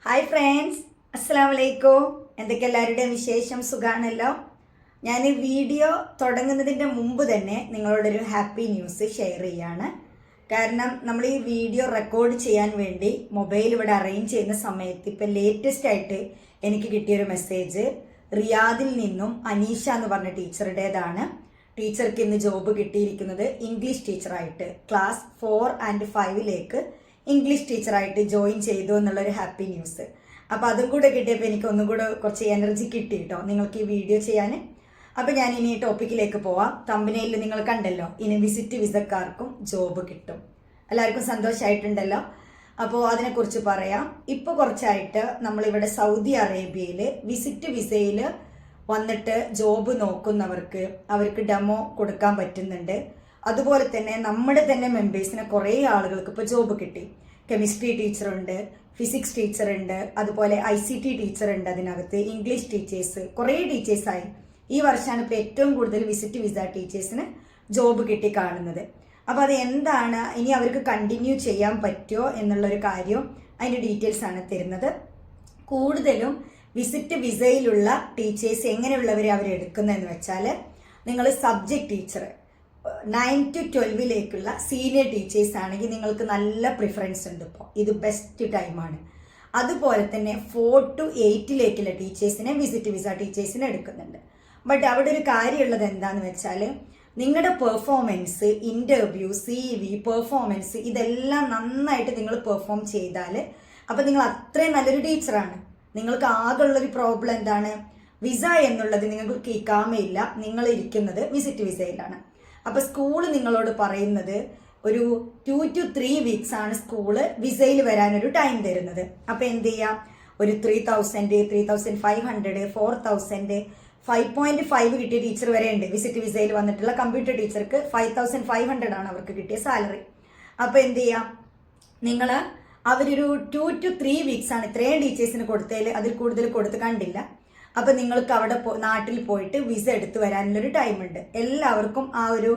Hi friends, അസ്സലാമു അലൈക്കും. എന്തൊക്കെ എല്ലാവരുടെയും വിശേഷം? സുഖാണല്ലോ. ഞാൻ ഈ വീഡിയോ തുടങ്ങുന്നതിൻ്റെ മുമ്പ് തന്നെ നിങ്ങളോടൊരു ഹാപ്പി ന്യൂസ് ഷെയർ ചെയ്യാണ്. കാരണം നമ്മൾ ഈ വീഡിയോ റെക്കോർഡ് ചെയ്യാൻ വേണ്ടി മൊബൈൽ ഇവിടെ അറേഞ്ച് ചെയ്യുന്ന സമയത്ത് ഇപ്പം ലേറ്റസ്റ്റ് ആയിട്ട് എനിക്ക് കിട്ടിയൊരു മെസ്സേജ് റിയാദിൽ നിന്നും അനീഷ എന്ന് പറഞ്ഞ ടീച്ചറുടേതാണ്. ടീച്ചർക്ക് ഇന്ന് ജോബ് കിട്ടിയിരിക്കുന്നത് ഇംഗ്ലീഷ് ടീച്ചറായിട്ട് ക്ലാസ് 4 and 5 ഇംഗ്ലീഷ് ടീച്ചറായിട്ട് ജോയിൻ ചെയ്തു എന്നുള്ളൊരു ഹാപ്പി ന്യൂസ്. അപ്പോൾ അതും കൂടെ കിട്ടിയപ്പോൾ എനിക്ക് ഒന്നും കൂടെ കുറച്ച് എനർജി കിട്ടി കേട്ടോ നിങ്ങൾക്ക് ഈ വീഡിയോ ചെയ്യാൻ. അപ്പോൾ ഞാൻ ഇനി ടോപ്പിക്കിലേക്ക് പോവാം. തമ്പനയിൽ നിങ്ങൾ കണ്ടല്ലോ, ഇനി വിസിറ്റ് വിസക്കാർക്കും ജോബ് കിട്ടും. എല്ലാവർക്കും സന്തോഷമായിട്ടുണ്ടല്ലോ. അപ്പോൾ അതിനെക്കുറിച്ച് പറയാം. ഇപ്പോൾ കുറച്ചായിട്ട് നമ്മളിവിടെ സൗദി അറേബ്യയിൽ വിസിറ്റ് വിസയിൽ വന്നിട്ട് ജോബ് നോക്കുന്നവർക്ക് അവർക്ക് ഡെമോ കൊടുക്കാൻ പറ്റുന്നുണ്ട്. അതുപോലെ തന്നെ നമ്മുടെ തന്നെ മെമ്പേഴ്സിനെ കുറേ ആളുകൾക്ക് ഇപ്പോൾ ജോബ് കിട്ടി. കെമിസ്ട്രി ടീച്ചറുണ്ട്, ഫിസിക്സ് ടീച്ചറുണ്ട്, അതുപോലെ ICT ടീച്ചറുണ്ട്, അതിനകത്ത് ഇംഗ്ലീഷ് ടീച്ചേഴ്സ്, കുറേ ടീച്ചേഴ്സായി. ഈ വർഷമാണ് ഇപ്പോൾ ഏറ്റവും കൂടുതൽ വിസിറ്റ് വിസ ടീച്ചേഴ്സിന് ജോബ് കിട്ടി കാണുന്നത്. അപ്പോൾ അത് എന്താണ്, ഇനി അവർക്ക് കണ്ടിന്യൂ ചെയ്യാൻ പറ്റുമോ എന്നുള്ളൊരു കാര്യം അതിൻ്റെ ഡീറ്റെയിൽസ് ആണ് തരുന്നത്. കൂടുതലും വിസിറ്റ് വിസയിലുള്ള ടീച്ചേഴ്സ് എങ്ങനെയുള്ളവരെ അവരെടുക്കുന്നതെന്ന് വെച്ചാൽ, നിങ്ങൾ subject teacher 9 to 12 senior teachers ആണെങ്കിൽ നിങ്ങൾക്ക് നല്ല പ്രിഫറൻസ് ഉണ്ട്. ഇപ്പോൾ ഇത് ബെസ്റ്റ് ടൈമാണ്. അതുപോലെ തന്നെ 4 to 8 ടീച്ചേഴ്സിനെ വിസിറ്റ് വിസ ടീച്ചേഴ്സിനെ എടുക്കുന്നുണ്ട്. ബട്ട് അവിടെ ഒരു കാര്യമുള്ളത് എന്താണെന്ന് വെച്ചാൽ, നിങ്ങളുടെ പെർഫോമൻസ്, ഇൻ്റർവ്യൂ, CV, പെർഫോമൻസ് ഇതെല്ലാം നന്നായിട്ട് നിങ്ങൾ പെർഫോം ചെയ്താൽ അപ്പോൾ നിങ്ങൾ അത്രയും നല്ലൊരു ടീച്ചറാണ്. നിങ്ങൾക്ക് ആകെയുള്ളൊരു പ്രോബ്ലം എന്താണ്? വിസ എന്നുള്ളത് നിങ്ങൾക്ക് ഇക്കാമയില്ല. നിങ്ങൾ ഇരിക്കുന്നത് വിസിറ്റ് വിസയിലാണ്. അപ്പോൾ സ്കൂള് നിങ്ങളോട് പറയുന്നത് ഒരു 2 to 3 weeks ആണ് സ്കൂള് വിസയിൽ വരാനൊരു ടൈം തരുന്നത്. അപ്പോൾ എന്ത് ചെയ്യാം, ഒരു 3000, 3500, 4000, 5.5 കിട്ടിയ ടീച്ചർ വരെ ഉണ്ട്. വിസിറ്റ് വിസയിൽ വന്നിട്ടുള്ള കമ്പ്യൂട്ടർ ടീച്ചർക്ക് 5500 ആണ് അവർക്ക് കിട്ടിയ സാലറി. അപ്പോൾ എന്ത് ചെയ്യാം, നിങ്ങൾ അവരൊരു 2 to 3 weeks ആണ് ഇത്രയും ടീച്ചേഴ്സിന് കൊടുത്തതിൽ അതിൽ കൂടുതൽ കൊടുത്ത് കണ്ടില്ല. അപ്പോൾ നിങ്ങൾക്ക് അവിടെ നാട്ടിൽ പോയിട്ട് വിസ എടുത്ത് വരാനുള്ളൊരു ടൈമുണ്ട്. എല്ലാവർക്കും ആ ഒരു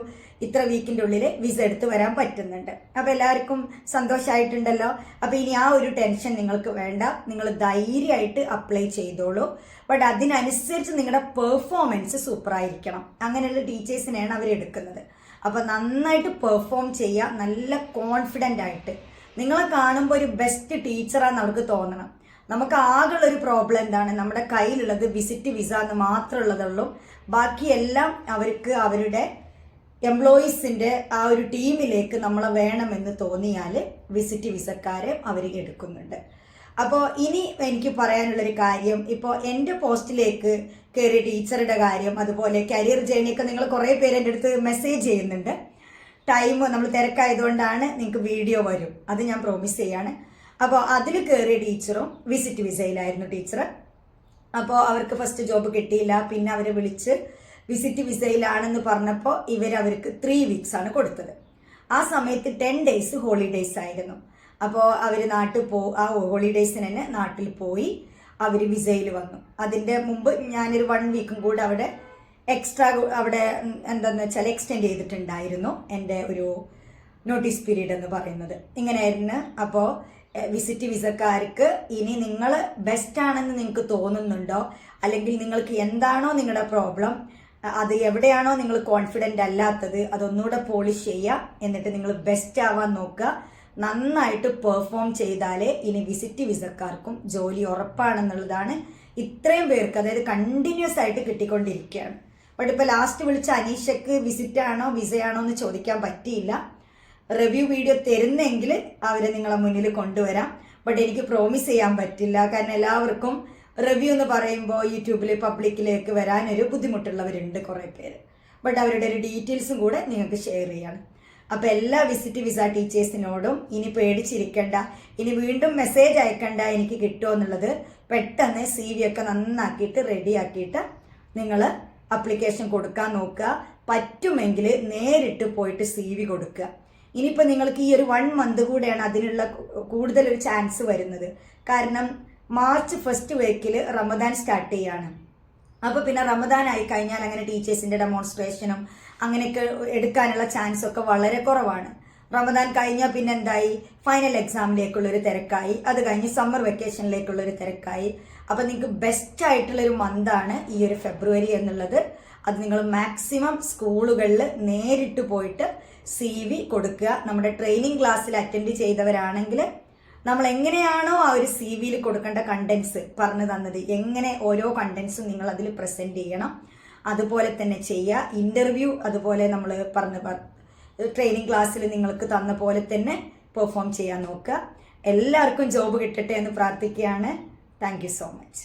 ഇത്ര വീക്കിൻ്റെ ഉള്ളിൽ വിസ എടുത്ത് വരാൻ പറ്റുന്നുണ്ട്. അപ്പോൾ എല്ലാവർക്കും സന്തോഷമായിട്ടുണ്ടല്ലോ. അപ്പോൾ ഇനി ആ ഒരു ടെൻഷൻ നിങ്ങൾക്ക് വേണ്ട. നിങ്ങൾ ധൈര്യമായിട്ട് അപ്ലൈ ചെയ്തോളൂ. ബട്ട് അതിനനുസരിച്ച് നിങ്ങളുടെ പെർഫോമൻസ് സൂപ്പറായിരിക്കണം. അങ്ങനെയുള്ള ടീച്ചേഴ്സിനെയാണ് അവരെടുക്കുന്നത്. അപ്പോൾ നന്നായിട്ട് പെർഫോം ചെയ്യുക, നല്ല കോൺഫിഡൻ്റ് ആയിട്ട്. നിങ്ങളെ കാണുമ്പോൾ ഒരു ബെസ്റ്റ് ടീച്ചറാണെന്ന് അവർക്ക് തോന്നണം. നമുക്ക് ആകെയുള്ളൊരു പ്രോബ്ലം എന്താണ്, നമ്മുടെ കയ്യിലുള്ളത് വിസിറ്റ് വിസ എന്ന് മാത്രമുള്ളതുള്ളൂ. ബാക്കിയെല്ലാം അവർക്ക് അവരുടെ എംപ്ലോയീസിൻ്റെ ആ ഒരു ടീമിലേക്ക് നമ്മളെ വേണമെന്ന് തോന്നിയാൽ വിസിറ്റ് വിസക്കാരെ അവർ എടുക്കുന്നുണ്ട്. അപ്പോൾ ഇനി എനിക്ക് പറയാനുള്ളൊരു കാര്യം, ഇപ്പോൾ എൻ്റെ പോസ്റ്റിലേക്ക് കയറിയ ടീച്ചറുടെ കാര്യം, അതുപോലെ കരിയർ ജേണിയൊക്കെ നിങ്ങൾ കുറേ പേര് എൻ്റെ അടുത്ത് മെസ്സേജ് ചെയ്യുന്നുണ്ട്. ടൈം നമ്മൾ തിരക്കായതുകൊണ്ടാണ്, നിങ്ങൾക്ക് വീഡിയോ വരും, അത് ഞാൻ പ്രോമിസ് ചെയ്യാണ്. അപ്പോൾ അതിൽ കയറിയ ടീച്ചറും വിസിറ്റ് വിസയിലായിരുന്നു ടീച്ചർ. അപ്പോൾ അവർക്ക് ഫസ്റ്റ് ജോബ് കിട്ടിയില്ല. പിന്നെ അവരെ വിളിച്ച് വിസിറ്റ് വിസയിലാണെന്ന് പറഞ്ഞപ്പോൾ അവർക്ക് 3 weeks ആണ് കൊടുത്തത്. ആ സമയത്ത് 10 days ഹോളിഡേയ്സ് ആയിരുന്നു. അപ്പോൾ അവർ ആ ഹോളിഡേയ്സിന് തന്നെ നാട്ടിൽ പോയി അവർ വിസയിൽ വന്നു. അതിൻ്റെ മുമ്പ് ഞാനൊരു 1 week കൂടെ അവിടെ എക്സ്ട്രാ അവിടെ എന്താണെന്ന് വെച്ചാൽ എക്സ്റ്റെൻഡ് ചെയ്തിട്ടുണ്ടായിരുന്നു എൻ്റെ ഒരു നോട്ടീസ് പീരീഡ് എന്ന് പറയുന്നത്. ഇങ്ങനെയായിരുന്നു. അപ്പോൾ വിസിറ്റ് വിസക്കാർക്ക് ഇനി നിങ്ങൾ ബെസ്റ്റ് ആണെന്ന് നിങ്ങൾക്ക് തോന്നുന്നുണ്ടോ, അല്ലെങ്കിൽ നിങ്ങൾക്ക് എന്താണോ നിങ്ങളുടെ പ്രോബ്ലം, അത് എവിടെയാണോ നിങ്ങൾ കോൺഫിഡൻ്റ് അല്ലാത്തത്, അതൊന്നുകൂടെ പോളിഷ് ചെയ്യുക. എന്നിട്ട് നിങ്ങൾ ബെസ്റ്റ് ആവാൻ നോക്കുക. നന്നായിട്ട് പെർഫോം ചെയ്താലേ ഇനി വിസിറ്റ് വിസക്കാർക്കും ജോലി ഉറപ്പാണെന്നുള്ളതാണ് ഇത്രയും പേർക്ക്, അതായത് കണ്ടിന്യൂസ് ആയിട്ട് കിട്ടിക്കൊണ്ടിരിക്കുകയാണ്. ബട്ട് ഇപ്പോൾ ലാസ്റ്റ് വിളിച്ച അനീഷക്ക് വിസിറ്റ് ആണോ വിസയാണോ എന്ന് ചോദിക്കാൻ പറ്റിയില്ല. റിവ്യൂ വീഡിയോ തരുന്നെങ്കിൽ അവരെ നിങ്ങളെ മുന്നിൽ കൊണ്ടുവരാം. ബട്ട് എനിക്ക് പ്രോമിസ് ചെയ്യാൻ പറ്റില്ല. കാരണം എല്ലാവർക്കും റിവ്യൂ എന്ന് പറയുമ്പോൾ യൂട്യൂബിൽ പബ്ലിക്കിലേക്ക് വരാനൊരു ബുദ്ധിമുട്ടുള്ളവരുണ്ട് കുറേ പേര്. ബട്ട് അവരുടെ ഒരു ഡീറ്റെയിൽസും കൂടെ നിങ്ങൾക്ക് ഷെയർ ചെയ്യണം. അപ്പോൾ എല്ലാ വിസിറ്റ് വിസ ടീച്ചേഴ്സിനോടും ഇനി പേടിച്ചിരിക്കണ്ട, ഇനി വീണ്ടും മെസ്സേജ് അയക്കണ്ട എനിക്ക് കിട്ടുമോ എന്നുള്ളത്. പെട്ടെന്ന് CV ഒക്കെ നന്നാക്കിയിട്ട് റെഡിയാക്കിയിട്ട് നിങ്ങൾ അപ്ലിക്കേഷൻ കൊടുക്കാൻ നോക്കുക. പറ്റുമെങ്കിൽ നേരിട്ട് പോയിട്ട് CV കൊടുക്കുക. ഇനിയിപ്പോൾ നിങ്ങൾക്ക് ഈ ഒരു 1 month കൂടെയാണ് അതിനുള്ള കൂടുതലൊരു ചാൻസ് വരുന്നത്. കാരണം March 1st week Ramadan start ചെയ്യാണ്. അപ്പോൾ പിന്നെ റമദാൻ ആയി കഴിഞ്ഞാൽ അങ്ങനെ ടീച്ചേഴ്സിൻ്റെ ഡെമോൺസ്ട്രേഷനും അങ്ങനെയൊക്കെ എടുക്കാനുള്ള ചാൻസ് ഒക്കെ വളരെ കുറവാണ്. റമദാൻ കഴിഞ്ഞാൽ പിന്നെ എന്തായി, ഫൈനൽ എക്സാമിലേക്കുള്ളൊരു തിരക്കായി, അത് കഴിഞ്ഞ് സമ്മർ വെക്കേഷനിലേക്കുള്ളൊരു തിരക്കായി. അപ്പം നിങ്ങൾക്ക് ബെസ്റ്റ് ആയിട്ടുള്ളൊരു മന്താണ് ഈ ഒരു ഫെബ്രുവരി എന്നുള്ളത്. അത് നിങ്ങൾ മാക്സിമം സ്കൂളുകളിൽ നേരിട്ട് പോയിട്ട് CV കൊടുക്കുക. നമ്മുടെ ട്രെയിനിങ് ക്ലാസ്സിൽ അറ്റൻഡ് ചെയ്തവരാണെങ്കിൽ നമ്മൾ എങ്ങനെയാണോ ആ ഒരു CVയിൽ കൊടുക്കേണ്ട കണ്ടൻസ് പറഞ്ഞു തന്നത്, എങ്ങനെ ഓരോ കണ്ടൻസും നിങ്ങൾ അതിൽ പ്രസന്റ് ചെയ്യണം, അതുപോലെ തന്നെ ചെയ്യുക. ഇന്റർവ്യൂ അതുപോലെ നമ്മൾ ട്രെയിനിങ് ക്ലാസ്സിൽ നിങ്ങൾക്ക് തന്ന പോലെ തന്നെ പെർഫോം ചെയ്യാൻ നോക്കുക. എല്ലാവർക്കും ജോബ് കിട്ടട്ടെ എന്ന് പ്രാർത്ഥിക്കുകയാണ്. Thank you so much.